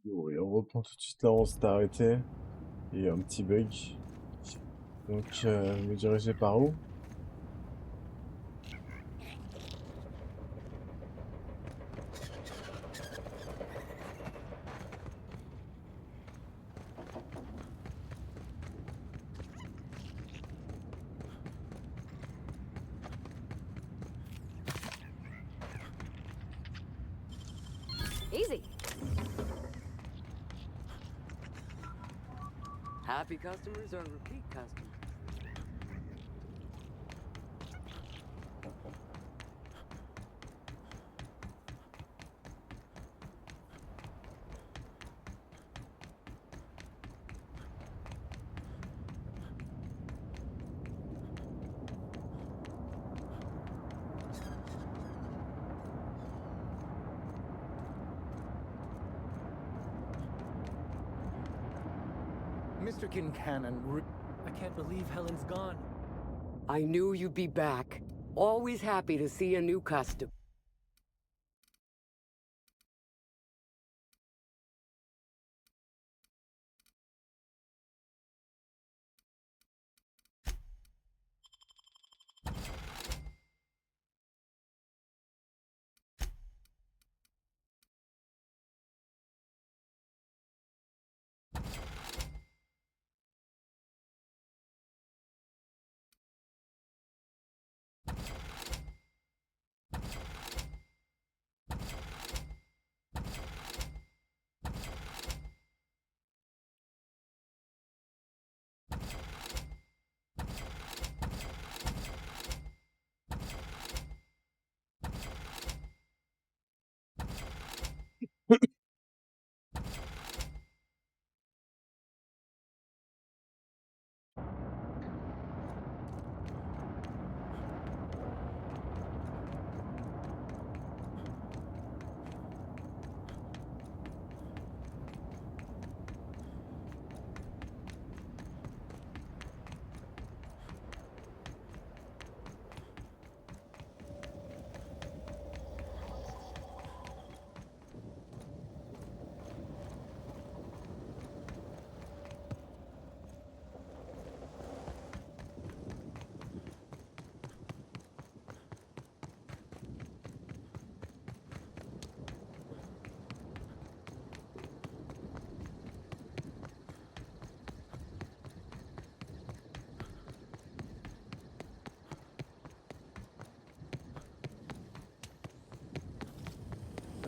Et on reprend tout de suite là où on s'était arrêté. Il y a eu un petit bug. Donc, me diriger par où? Easy. Happy customers or repeat customers? Mr. Kincannon, I can't believe Helen's gone. I knew you'd be back. Always happy to see a new customer.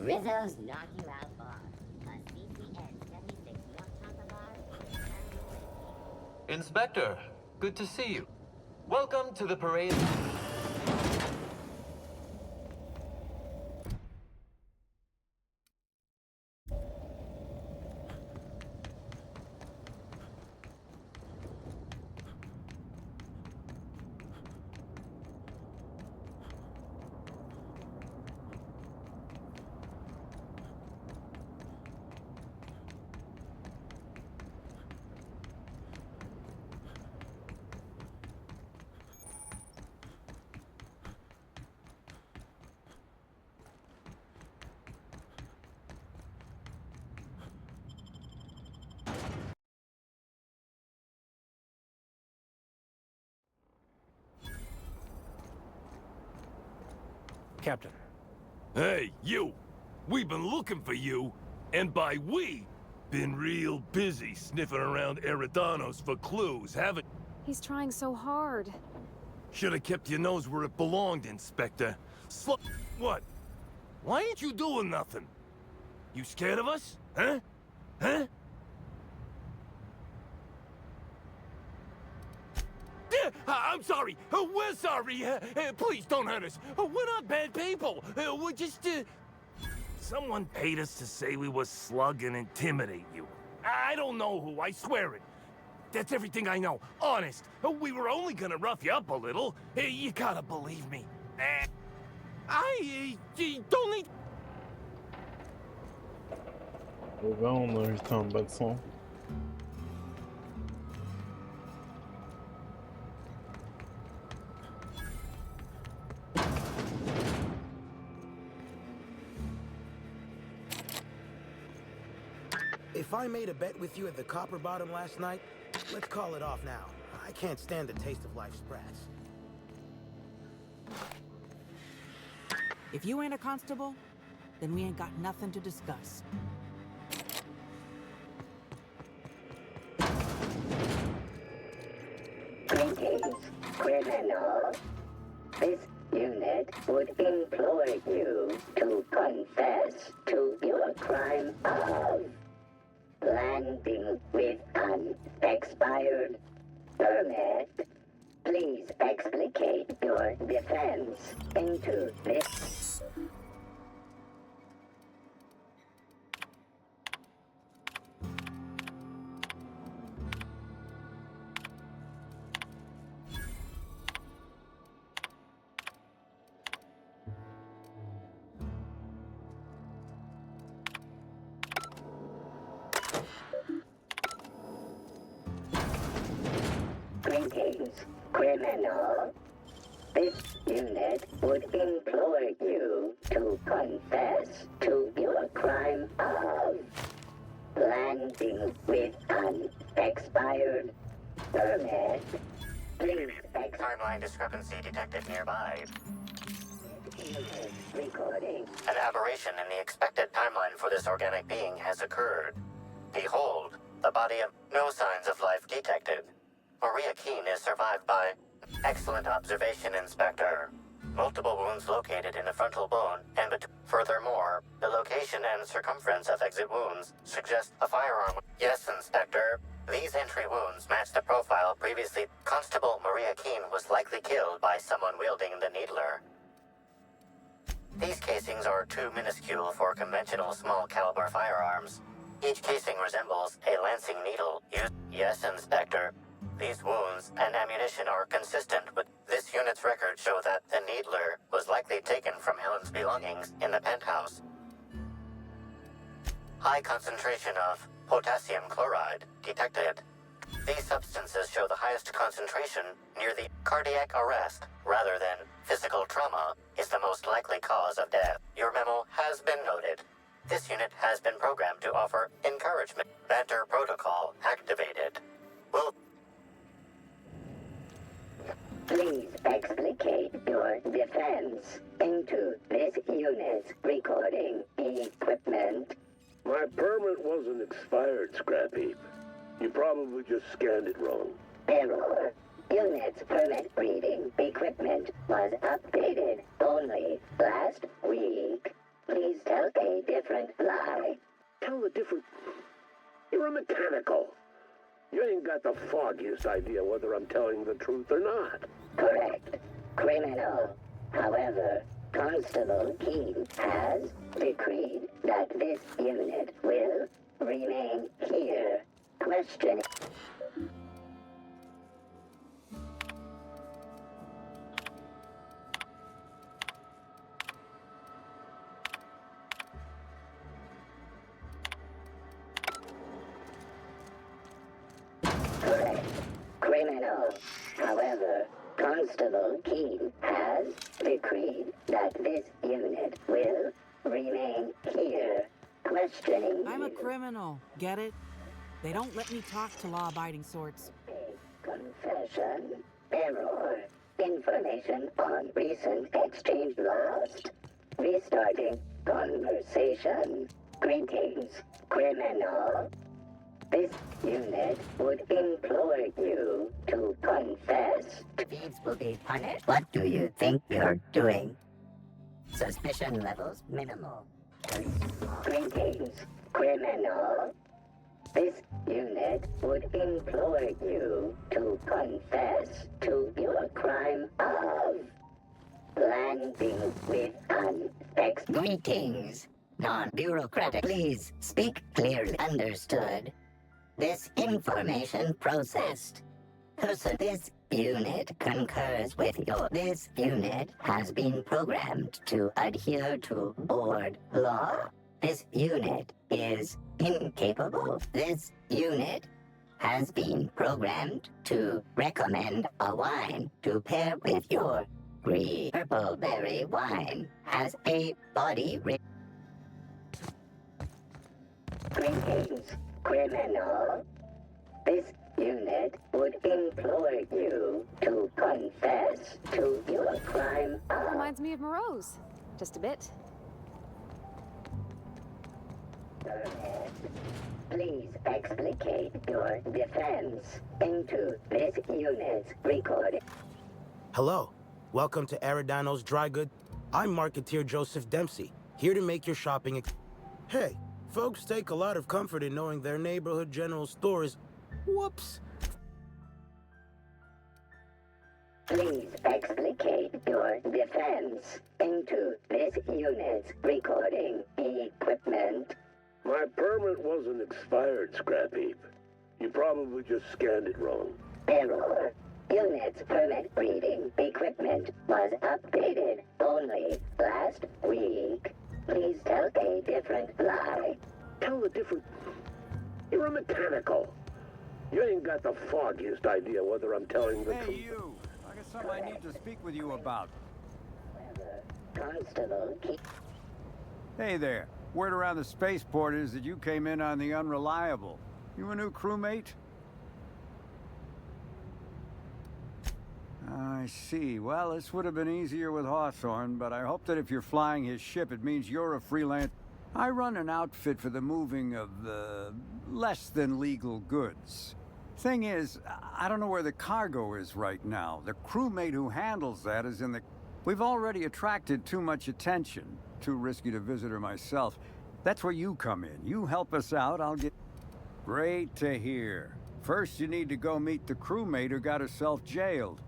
Rizzo's Knock You Out Bar. A CCN 76 Milk Chocolate Bar. Inspector, good to see you. Welcome to the parade. Captain. Hey, you! We've been looking for you, and by we, been real busy sniffing around Eridanos for clues, haven't... He's trying so hard. Should've kept your nose where it belonged, Inspector. What? Why ain't you doing nothing? You scared of us? Huh? Huh? I'm sorry. We're sorry. Please don't hurt us. We're not bad people. We're just... Someone paid us to say we were slug and intimidate you. I don't know who, I swear it. That's everything I know. Honest. We were only gonna rough you up a little. You gotta believe me. I don't need... Et ben, on a évité un bas de sang. If I made a bet with you at the Copper Bottom last night, let's call it off now. I can't stand the taste of life's brats. If you ain't a constable, then we ain't got nothing to discuss. Greetings, criminal. This unit would implore you to confess to your crime of landing with an expired permit. Please explicate your defense into this. Greetings, criminal. This unit would implore you to confess to your crime of landing with an expired permit. Please Timeline discrepancy detected nearby. recording. An aberration in the expected timeline for this organic being has occurred. Behold, the body of no signs of life detected. Maria Keene is survived by... Excellent observation, Inspector. Multiple wounds located in the frontal bone and furthermore, the location and circumference of exit wounds suggest a firearm. Yes, Inspector. These entry wounds match the profile previously. Constable Maria Keene was likely killed by someone wielding the needler. These casings are too minuscule for conventional small caliber firearms. Each casing resembles a lancing needle. Yes, Inspector. These wounds and ammunition are consistent with this unit's records show that the needler was likely taken from Helen's belongings in the penthouse. High concentration of potassium chloride detected. These substances show the highest concentration near the cardiac arrest rather than physical trauma is the most likely cause of death. Your memo has been noted. This unit has been programmed to offer encouragement. Banter protocol activated. Will Please explicate your defense into this unit's recording equipment. My permit wasn't expired, Scrap Heap. You probably just scanned it wrong. Error. Unit's permit reading equipment was updated only last week. Please tell a different lie. Tell a different... You're a mechanical. You ain't got the foggiest idea whether I'm telling the truth or not. Correct. Criminal. However, Constable Keene has decreed that this unit will remain here. Question. Correct. Criminal. However, Constable Keene has decreed that this unit will remain here. Questioning I'm a you. criminal, get it? They don't let me talk to law-abiding sorts. Confession. Error. Information on recent exchange lost. Restarting conversation. Greetings, criminal. This unit would implore you to confess. Thieves will be punished. What do you think you're doing? Suspicion levels minimal. Greetings, criminal. This unit would implore you to confess to your crime of landing with an Greetings, non-bureaucratic. Please speak clearly. Understood. This information processed. This unit concurs with your... This unit has been programmed to adhere to board law. This unit is incapable. This unit has been programmed to recommend a wine to pair with your green purple berry wine. Has a body... Greetings, criminal. This unit would implore you to confess to your crime of... Reminds me of Moreau's. Just a bit. Please explicate your defense into this unit's recording. Hello. Welcome to Aridano's Dry Good. I'm Marketeer Joseph Dempsey, here to make your shopping Hey, folks take a lot of comfort in knowing their neighborhood general store is... Whoops. Please explicate your defense into this unit's recording equipment. My permit wasn't expired, Scrap Heap. You probably just scanned it wrong. Error. Unit's permit reading equipment was updated only last week. Please tell a different lie. Tell a different... You're a mechanical. You ain't got the foggiest idea whether I'm telling the truth. Hey, you! I got something I need to speak with you about. Constable, Hey there. Word around the spaceport is that you came in on the Unreliable. You a new crewmate? I see. Well, this would have been easier with Hawthorne, but I hope that if you're flying his ship, it means you're a freelance. I run an outfit for the moving of, less than legal goods. Thing is, I don't know where the cargo is right now. The crewmate who handles that is in the... We've already attracted too much attention. Too risky to visit her myself. That's where you come in. You help us out, I'll get... Great to hear. First, you need to go meet the crewmate who got herself jailed.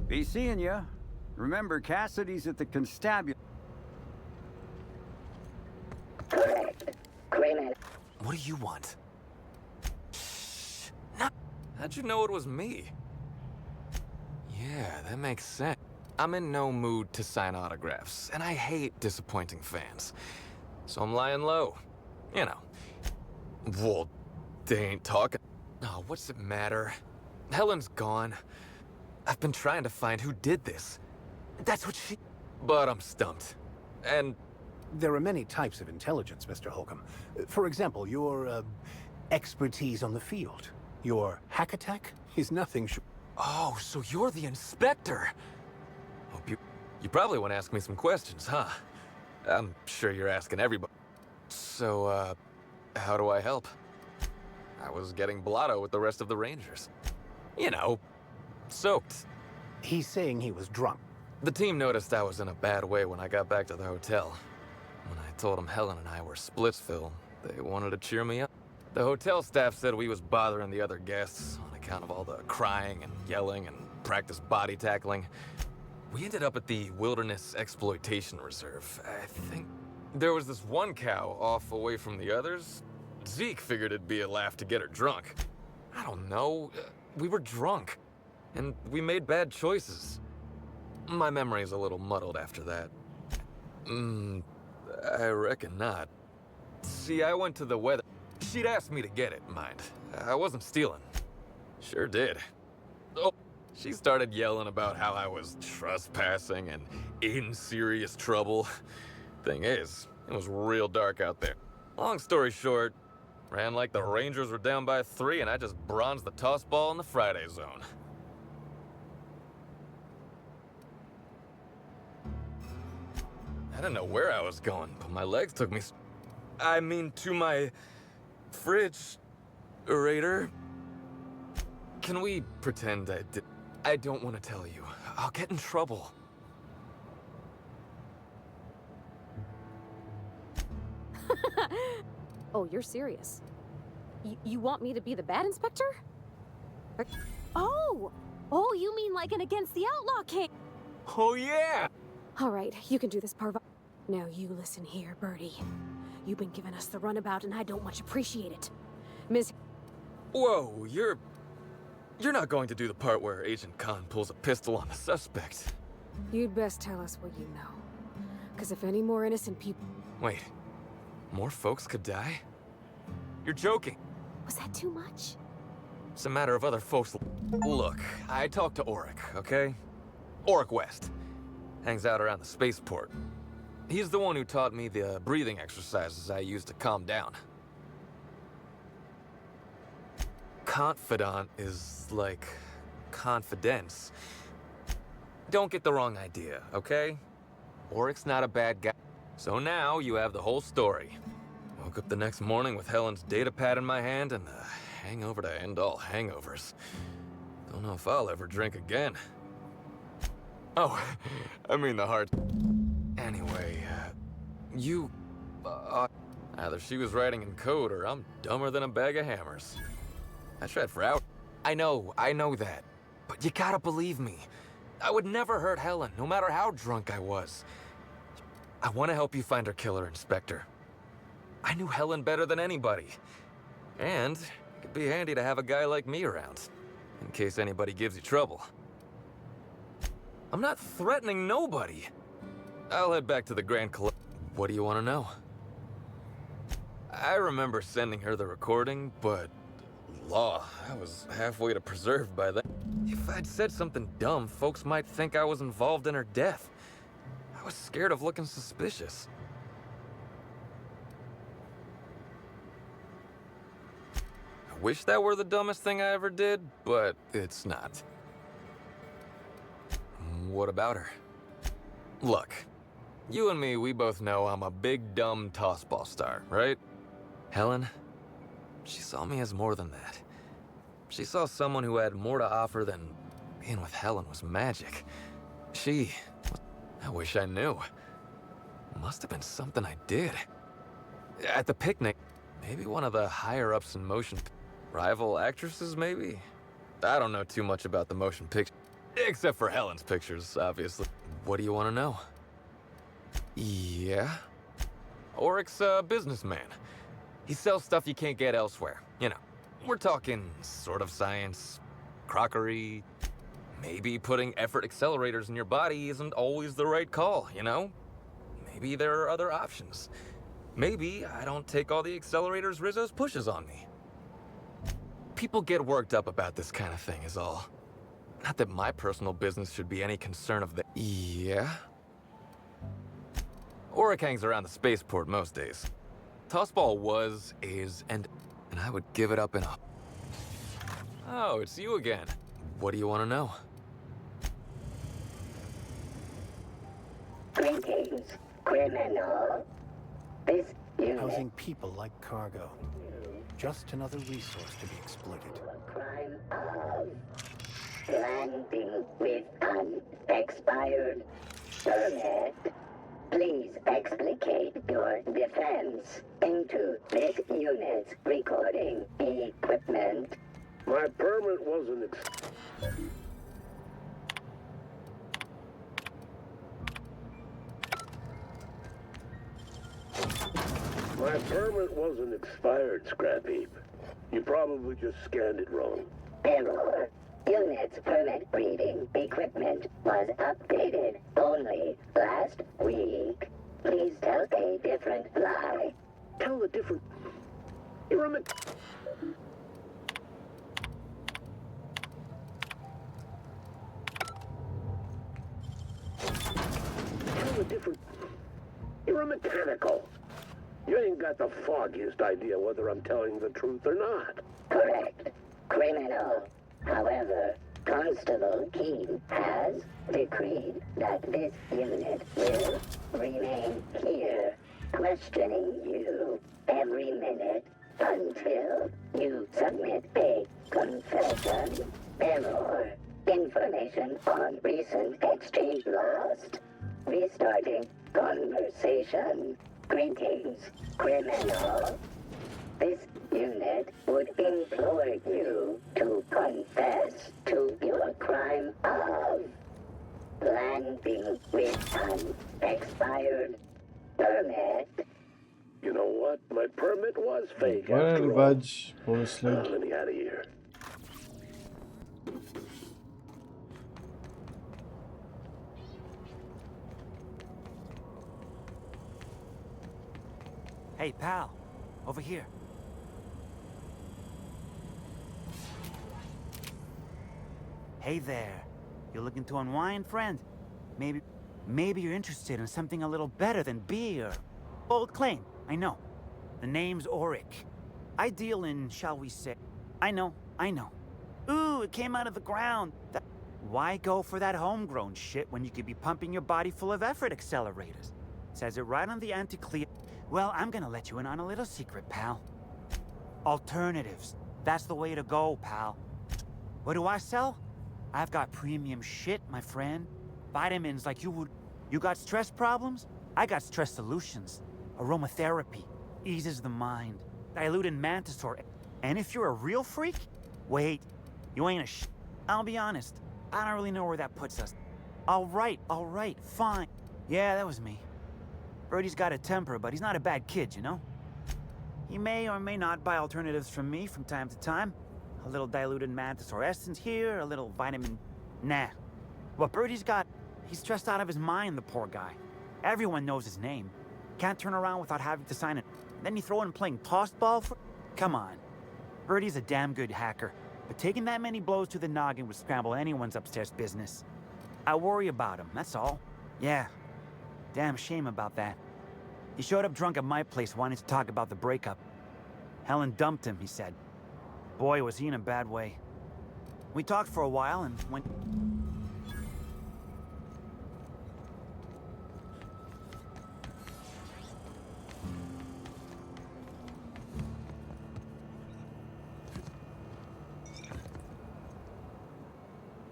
Be seeing ya. Remember, Cassidy's at the constabulary. correct. Criminal. What do you want? Shh. No. How'd you know it was me? Yeah, that makes sense. I'm in no mood to sign autographs, and I hate disappointing fans. So I'm lying low. You know. Well, they ain't talking. Oh, what's it matter? Helen's gone. I've been trying to find who did this. That's what she... But I'm stumped. And... There are many types of intelligence, Mr. Holcomb. For example, your, expertise on the field. Your hack attack is nothing short... Oh, so you're the inspector! Hope you probably want to ask me some questions, huh? I'm sure you're asking everybody. So, how do I help? I was getting blotto with the rest of the Rangers. You know, soaked. He's saying he was drunk. The team noticed I was in a bad way when I got back to the hotel. When I told them Helen and I were Splitsville, they wanted to cheer me up. The hotel staff said we was bothering the other guests on account of all the crying and yelling and practice body tackling. We ended up at the Wilderness Exploitation Reserve. I think there was this one cow off away from the others. Zeke figured it'd be a laugh to get her drunk. I don't know. We were drunk. And we made bad choices. My memory's a little muddled after that. I reckon not. See, I went to the weather... She'd asked me to get it, mind. I wasn't stealing. Sure did. Oh, she started yelling about how I was trespassing and in serious trouble. Thing is, it was real dark out there. Long story short, ran like the Rangers were down by 3 and I just bronzed the toss ball in the Friday zone. I didn't know where I was going, but my legs took me... I mean, to my... fridge... Raider. Can we pretend I did... I don't want to tell you. I'll get in trouble. Oh, you're serious? You want me to be the bad inspector? Oh! Oh, you mean like an Against the Outlaw king? Oh, yeah! All right, you can do this, Parva. Now you listen here, Birdie. You've been giving us the runabout and I don't much appreciate it. Miss... Whoa, you're not going to do the part where Agent Khan pulls a pistol on the suspect. You'd best tell us what you know. Because if any more innocent people... Wait, more folks could die? You're joking. Was that too much? It's a matter of other folks... Look, I talked to Auric, okay? Auric West. Hangs out around the spaceport. He's the one who taught me the breathing exercises I use to calm down. confidant is like confidence. Don't get the wrong idea, okay? Oric's not a bad guy. So now you have the whole story. Woke up the next morning with Helen's data pad in my hand and the hangover to end all hangovers. Don't know if I'll ever drink again. Oh, I mean the heart. Anyway, either she was writing in code or I'm dumber than a bag of hammers. I tried for hours. I know that. But you gotta believe me. I would never hurt Helen, no matter how drunk I was. I want to help you find her killer, Inspector. I knew Helen better than anybody. And it could be handy to have a guy like me around, in case anybody gives you trouble. I'm not threatening nobody. I'll head back to the Grand Collection. What do you want to know? I remember sending her the recording, but law, I was halfway to preserved by then. If I'd said something dumb, folks might think I was involved in her death. I was scared of looking suspicious. I wish that were the dumbest thing I ever did, but it's not. What about her? Look, you and me, we both know I'm a big, dumb tossball star, right? Helen, she saw me as more than that. She saw someone who had more to offer than being with Helen was magic. I wish I knew. Must have been something I did. At the picnic, maybe one of the higher-ups in motion. Rival actresses, maybe? I don't know too much about the motion picture. Except for Helen's pictures, obviously. What do you want to know? Yeah? Oric's a businessman. He sells stuff you can't get elsewhere. You know, we're talking sort of science, crockery. Maybe putting effort accelerators in your body isn't always the right call, you know? Maybe there are other options. Maybe I don't take all the accelerators Rizzo's pushes on me. People get worked up about this kind of thing is all. Not that my personal business should be any concern of the... Yeah? Oric hangs around the spaceport most days. Tossball was, is, and I would give it up in a... Oh, it's you again. What do you want to know? Greetings, criminal. This unit... Housing people like cargo. Just another resource to be exploited. Crime of landing with an expired permit. Please explicate your defense into this unit's recording equipment. My permit wasn't My permit wasn't expired, Scrap Heap. You probably just scanned it wrong. Error. Unit's permit reading equipment was updated only last week. Please tell a different lie. Tell a different... You're a... Tell a different... You're a mechanical. You ain't got the foggiest idea whether I'm telling the truth or not. Correct. Criminal. However, Constable Keene has decreed that this unit will remain here, questioning you every minute until you submit a confession. Error. Information on recent exchange lost. Restarting conversation. Greetings, criminal. This unit would implore you to confess to your crime of landing with an expired permit. You know what? My permit was fake Voilà after le all. badge pour le slug. Let me out of here. Hey, pal. Over here. Hey there. You looking to unwind, friend? Maybe you're interested in something a little better than beer. Bold claim, I know. The name's Oric. I deal in, shall we say... I know, I know. Ooh, it came out of the ground. Why go for that homegrown shit when you could be pumping your body full of effort accelerators? Says it right on the anti-clear. Well, I'm gonna let you in on a little secret, pal. Alternatives. That's the way to go, pal. What do I sell? I've got premium shit, my friend. Vitamins like you would. You got stress problems? I got stress solutions. Aromatherapy. Eases the mind. Diluted mantisaur. And if you're a real freak, wait, you ain't a I'll be honest. I don't really know where that puts us. All right, fine. Yeah, that was me. Birdie's got a temper, but he's not a bad kid, you know? He may or may not buy alternatives from me from time to time. A little diluted mantisaur essence here, a little vitamin... Nah. What Birdie's got, he's stressed out of his mind, the poor guy. Everyone knows his name. Can't turn around without having to sign it. Then you throw in playing tossball for... Come on. Birdie's a damn good hacker, but taking that many blows to the noggin would scramble anyone's upstairs business. I worry about him, that's all. Yeah. Damn shame about that. He showed up drunk at my place wanting to talk about the breakup. Helen dumped him, he said. Boy, was he in a bad way. We talked for a while and went...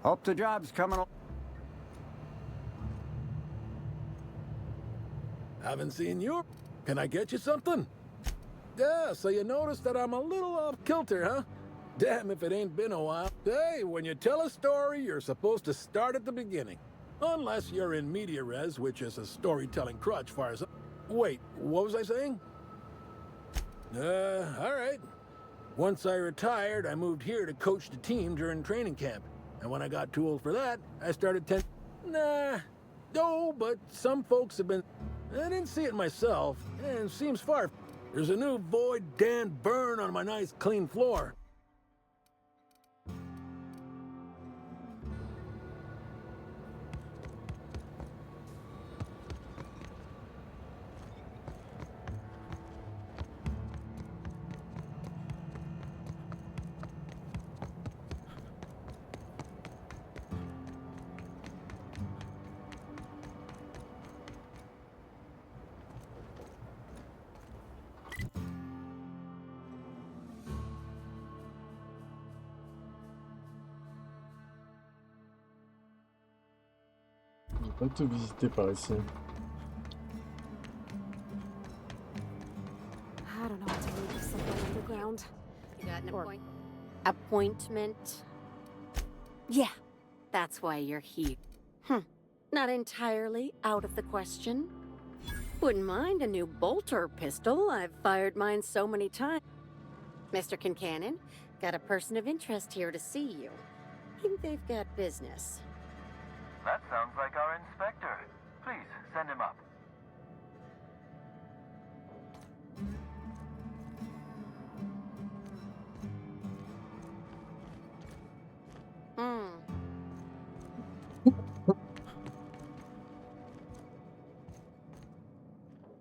Hope the job's coming along. Haven't seen you. Can I get you something? Yeah, so you noticed that I'm a little off kilter, huh? Damn if it ain't been a while. Hey, when you tell a story, you're supposed to start at the beginning. Unless you're in media res, which is a storytelling crutch far as... Wait, what was I saying? All right. Once I retired, I moved here to coach the team during training camp. And when I got too old for that, I started Nah. No, but some folks have been... I didn't see it myself, and it seems far. There's a new Void Dan burn on my nice clean floor. J'ai pas tout visité par ici. I don't know what to make of something underground. You got an Or appointment? Yeah. That's why you're here. Not entirely out of the question. Wouldn't mind a new bolter pistol. I've fired mine so many times. Mr. Kincannon, got a person of interest here to see you. Think they've got business. That sounds like our inspector. Please, send him up.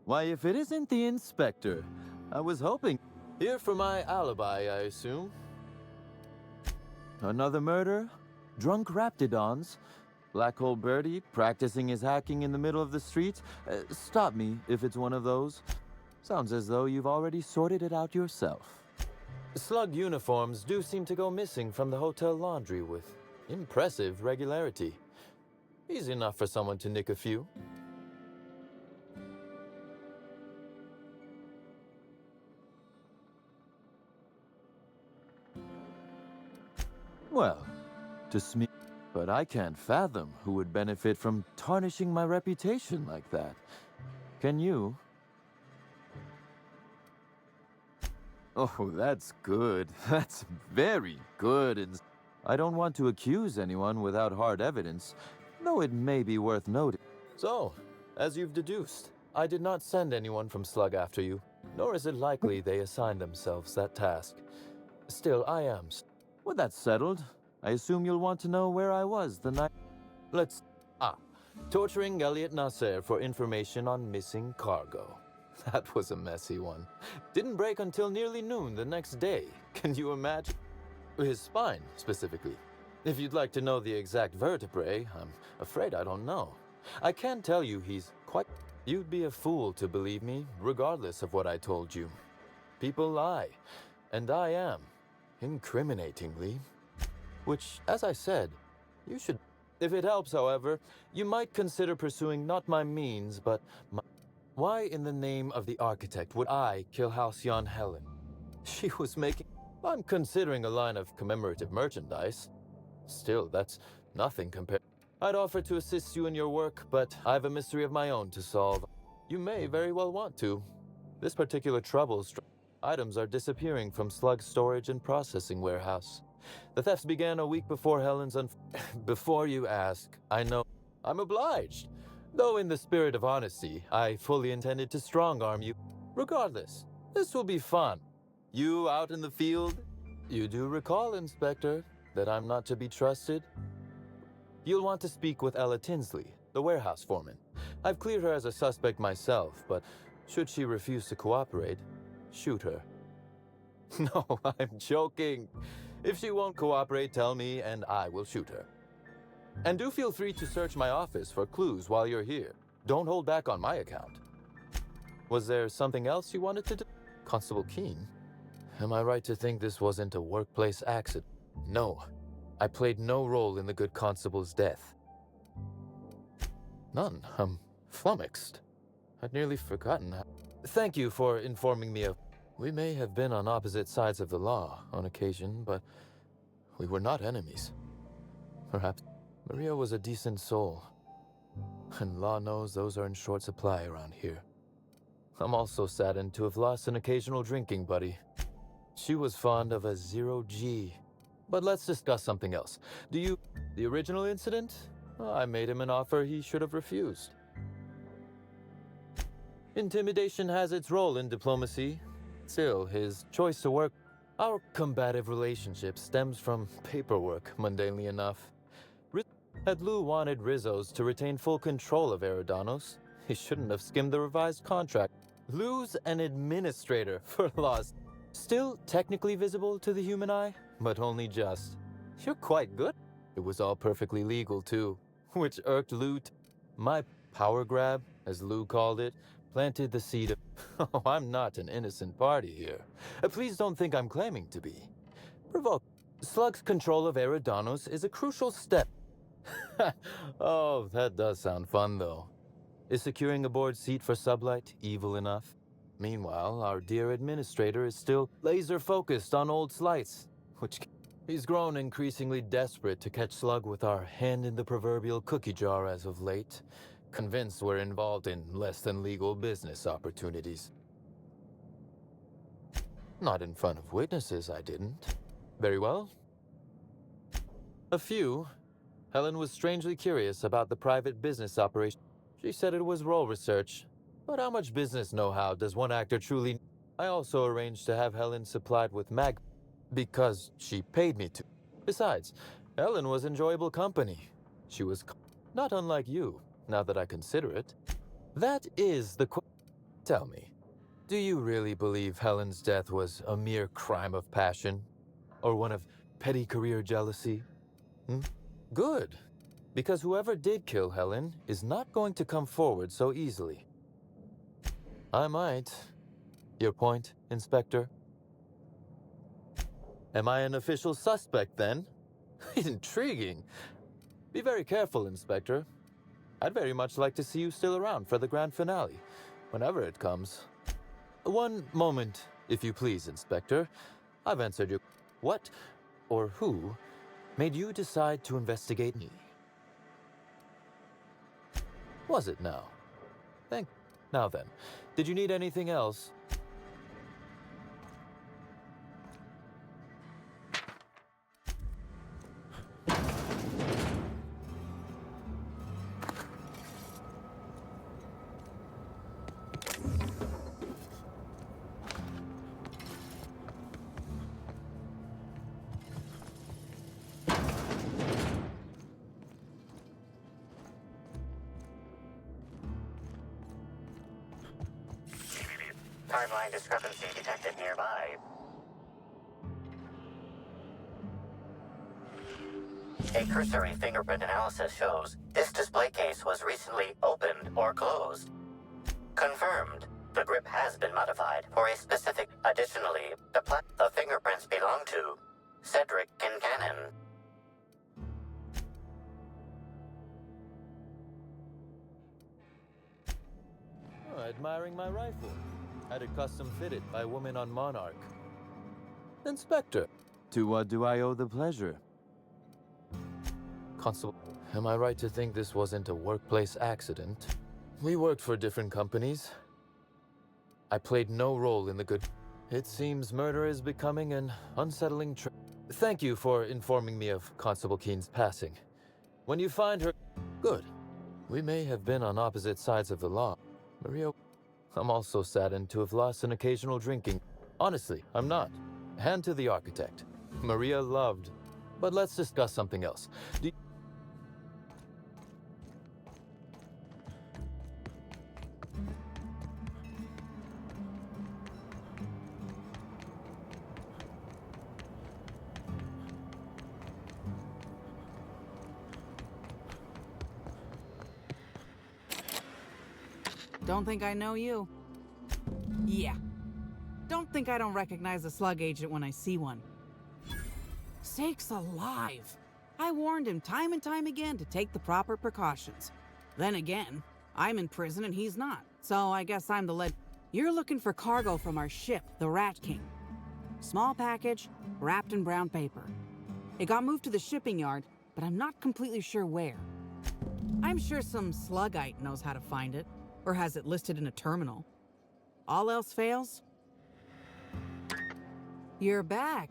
Why, if it isn't the inspector, I was hoping... Here for my alibi, I assume. Another murder? Drunk raptidons? Black Hole Birdie practicing his hacking in the middle of the street? Stop me if it's one of those. Sounds as though you've already sorted it out yourself. Slug uniforms do seem to go missing from the hotel laundry with impressive regularity. Easy enough for someone to nick a few. Well, to Smee... But I can't fathom who would benefit from tarnishing my reputation like that. Can you? Oh, that's good. That's very good. And I don't want to accuse anyone without hard evidence, though it may be worth noting. So, as you've deduced, I did not send anyone from Slug after you, nor is it likely they assigned themselves that task. Still, I am. With that settled, I assume you'll want to know where I was the night... torturing Elliot Nasser for information on missing cargo. That was a messy one. Didn't break until nearly noon the next day. Can you imagine? His spine, specifically. If you'd like to know the exact vertebrae, I'm afraid I don't know. I can tell you he's quite... You'd be a fool to believe me, regardless of what I told you. People lie, and I am, incriminatingly. Which, as I said, you should... If it helps, however, you might consider pursuing not my means, but my... Why in the name of the architect would I kill Halcyon Helen? She was making... I'm considering a line of commemorative merchandise. Still, that's nothing compared... I'd offer to assist you in your work, but I have a mystery of my own to solve. You may very well want to. This particular items are disappearing from Slug's storage and processing warehouse. The thefts began a week before Helen's Before you ask, I know I'm obliged. Though in the spirit of honesty, I fully intended to strong-arm you. Regardless, this will be fun. You out in the field? You do recall, Inspector, that I'm not to be trusted? You'll want to speak with Ella Tinsley, the warehouse foreman. I've cleared her as a suspect myself, but should she refuse to cooperate, shoot her. No, I'm joking. If she won't cooperate, tell me and I will shoot her. And do feel free to search my office for clues while you're here. Don't hold back on my account. Was there something else you wanted to do? Constable Keene? Am I right to think this wasn't a workplace accident? No. I played no role in the good constable's death. None. I'm flummoxed. I'd nearly forgotten how... Thank you for informing me of... We may have been on opposite sides of the law on occasion, but we were not enemies. Perhaps Maria was a decent soul, and law knows those are in short supply around here. I'm also saddened to have lost an occasional drinking buddy. She was fond of a 0G. But let's discuss something else. The original incident? Well, I made him an offer he should have refused. Intimidation has its role in diplomacy. Still, his choice to work... Our combative relationship stems from paperwork, mundanely enough. Had Lou wanted Rizzo's to retain full control of Eridanos, he shouldn't have skimmed the revised contract. Lou's an administrator, for loss. Still technically visible to the human eye, but only just. You're quite good. It was all perfectly legal, too, which irked Lou. My power grab, as Lou called it, planted the seed of... Oh, I'm not an innocent party here. Please don't think I'm claiming to be. Provoke. Slug's control of Eridanos is a crucial step. Oh, that does sound fun, though. Is securing a board seat for Sublight evil enough? Meanwhile, our dear administrator is still laser-focused on old slights, which... He's grown increasingly desperate to catch Slug with our hand in the proverbial cookie jar as of late, convinced we're involved in less-than-legal business opportunities. Not in front of witnesses, I didn't. Very well. A few. Helen was strangely curious about the private business operation. She said it was role research. But how much business know-how does one actor truly... I also arranged to have Helen supplied with because she paid me to. Besides, Helen was enjoyable company. She was not unlike you, now that I consider it. That is the Tell me, do you really believe Helen's death was a mere crime of passion? Or one of petty career jealousy? Good. Because whoever did kill Helen is not going to come forward so easily. I might. Your point, Inspector? Am I an official suspect, then? Intriguing. Be very careful, Inspector. I'd very much like to see you still around for the grand finale, whenever it comes. One moment, if you please, Inspector. I've answered your... What, or who, made you decide to investigate me? Was it now? Now then, did you need anything else? Timeline discrepancy detected nearby. A cursory fingerprint analysis shows this display case was recently opened or closed. Confirmed. The grip has been modified for a specific... Additionally, the fingerprints belong to Cedric Kincannon. Oh, admiring my rifle. Had it custom fitted by a woman on Monarch. Inspector. To what do I owe the pleasure? Constable, am I right to think this wasn't a workplace accident? We worked for different companies. I played no role in the good... It seems murder is becoming an unsettling Thank you for informing me of Constable Keen's passing. When you find her... Good. We may have been on opposite sides of the law. Maria... I'm also saddened to have lost an occasional drinking. Honestly, I'm not. Hand to the architect. Maria loved. But let's discuss something else. Don't think I know you. Yeah. Don't think I don't recognize a slug agent when I see one. Sakes alive! I warned him time and time again to take the proper precautions. Then again, I'm in prison and he's not, so I guess I'm the lead. You're looking for cargo from our ship, the Rat King. Small package, wrapped in brown paper. It got moved to the shipping yard, but I'm not completely sure where. I'm sure some slugite knows how to find it, or has it listed in a terminal. All else fails? You're back.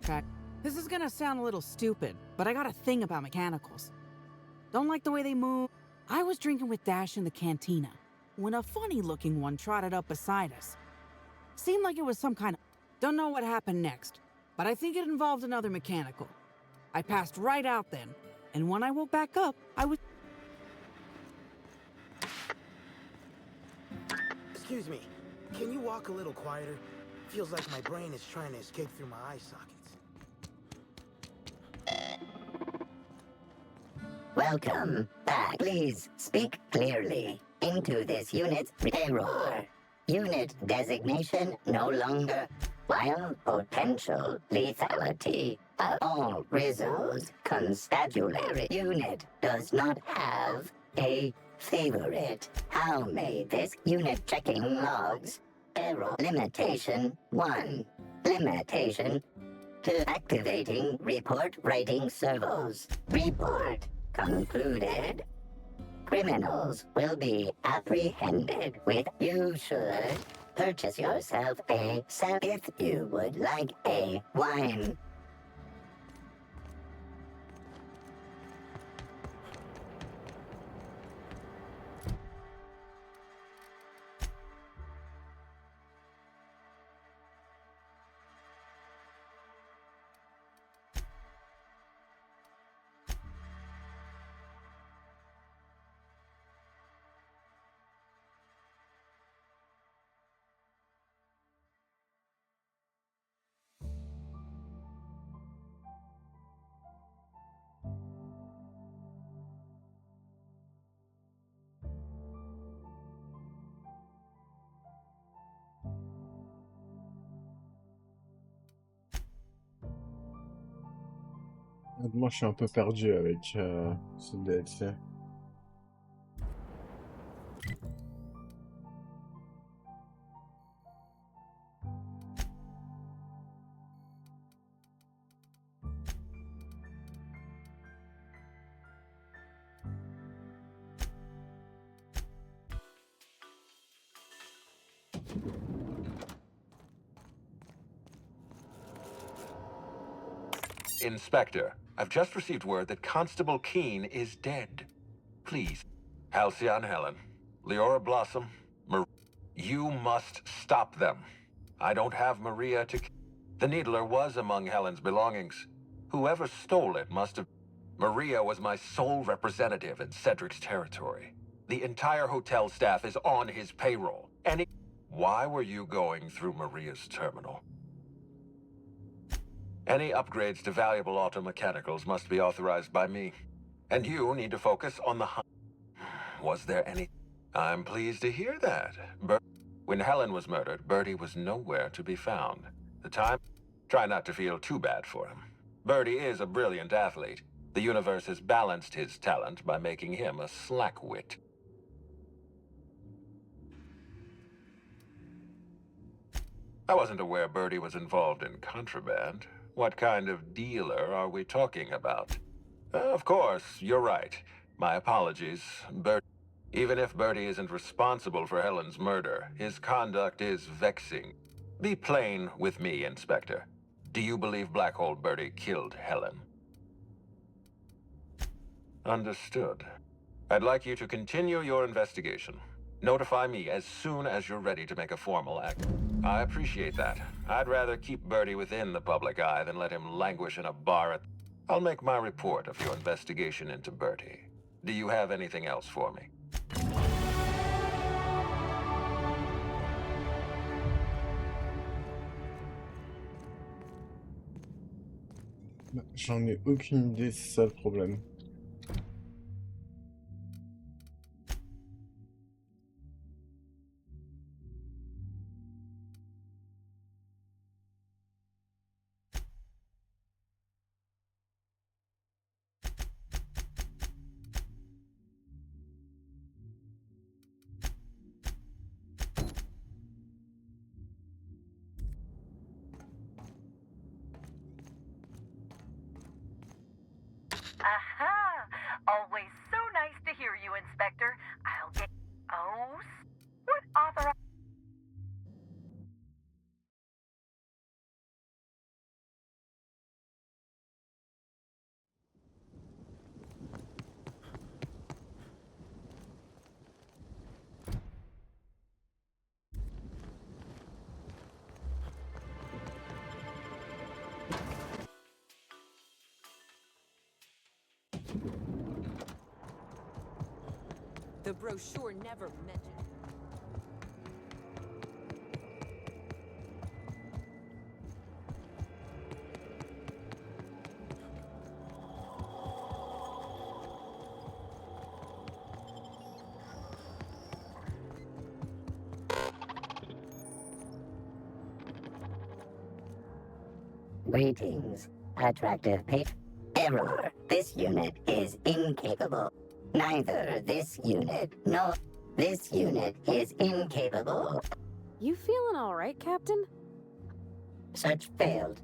This is gonna sound a little stupid, but I got a thing about mechanicals. Don't like the way they move. I was drinking with Dash in the cantina when a funny-looking one trotted up beside us. Seemed like it was some kind of... Don't know what happened next, but I think it involved another mechanical. I passed right out then, and when I woke back up, I was... Excuse me, can you walk a little quieter? Feels like my brain is trying to escape through my eye sockets. Welcome back. Please speak clearly into this unit's error. Unit designation no longer. While potential lethality of all results, constabulary unit does not have a favorite. How may this unit checking logs? Error limitation 1. Limitation to activating report writing servos. Report concluded. Criminals will be apprehended with... You should purchase yourself a sap if you would like a wine. Moi, je suis un peu perdu avec ce DLC. Inspector, I've just received word that Constable Keen is dead. Please. Halcyon Helen, Leora Blossom, you must stop them. I don't have Maria to... The Needler was among Helen's belongings. Whoever stole it must have... Maria was my sole representative in Cedric's territory. The entire hotel staff is on his payroll. Why were you going through Maria's terminal? Any upgrades to valuable automechanicals must be authorized by me. And you need to focus on the hunt. Was there any... I'm pleased to hear that. When Helen was murdered, Birdie was nowhere to be found. The time... Try not to feel too bad for him. Birdie is a brilliant athlete. The universe has balanced his talent by making him a slackwit. I wasn't aware Birdie was involved in contraband. What kind of dealer are we talking about? Of course, you're right. My apologies. Even if Birdie isn't responsible for Helen's murder, his conduct is vexing. Be plain with me, Inspector. Do you believe Black Hole Birdie killed Helen? Understood. I'd like you to continue your investigation. Notify me as soon as you're ready to make a formal act. I appreciate that. I'd rather keep Birdie within the public eye than let him languish in a bar at... I'll make my report of your investigation into Birdie. Do you have anything else for me? J'en ai aucune idée, c'est ça le problème. Aha! Always so nice to hear you, Inspector. I'll get... Oh, what author... The brochure never mentioned. Greetings, attractive page. Error. This unit is incapable. Neither this unit nor this unit is incapable. You feeling all right, Captain? Search failed.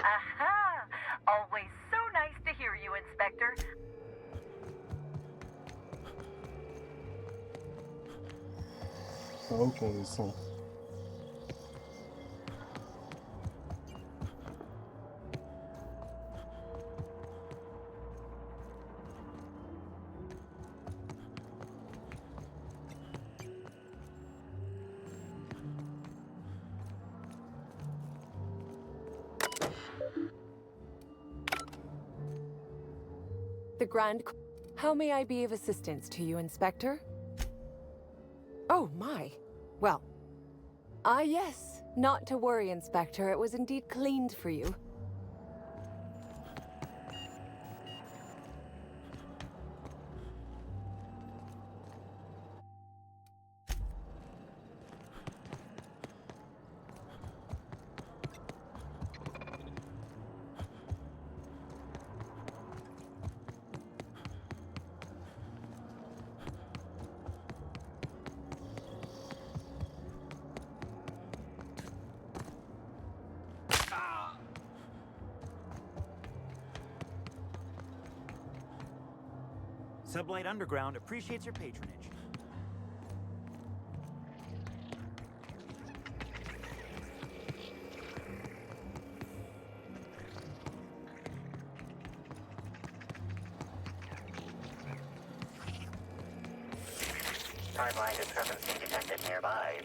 Aha! Always so nice to hear you, Inspector. Par où qu'on descend? The Grand... How may I be of assistance to you, Inspector? Oh, my. Well. Ah, yes. Not to worry, Inspector. It was indeed cleaned for you. Sublight Underground appreciates your patronage. Timeline discrepancy detected nearby.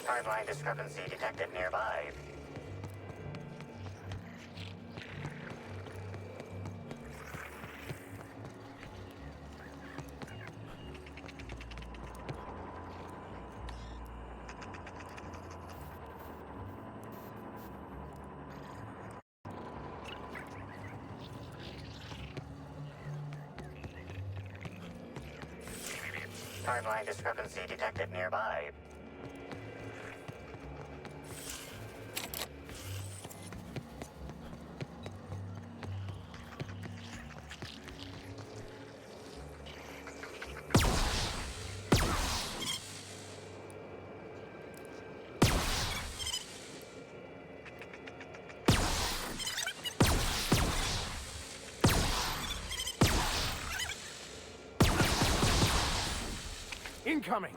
Timeline discrepancy detected nearby. Timeline discrepancy detected nearby. Incoming!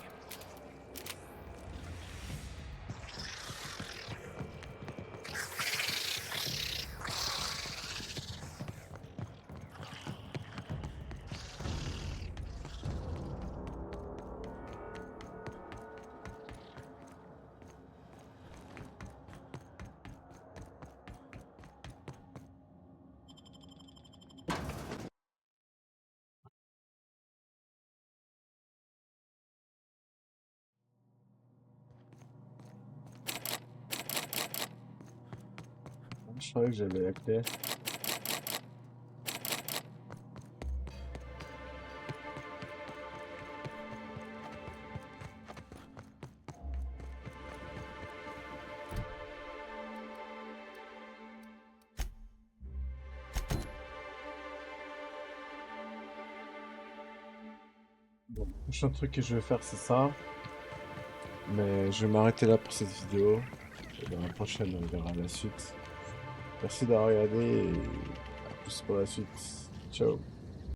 Je croyais que j'avais la clé. Bon, le prochain truc que je vais faire, c'est ça. Mais je vais m'arrêter là pour cette vidéo. Et dans la prochaine, on verra la suite. Merci d'avoir regardé et à plus pour la suite. Ciao.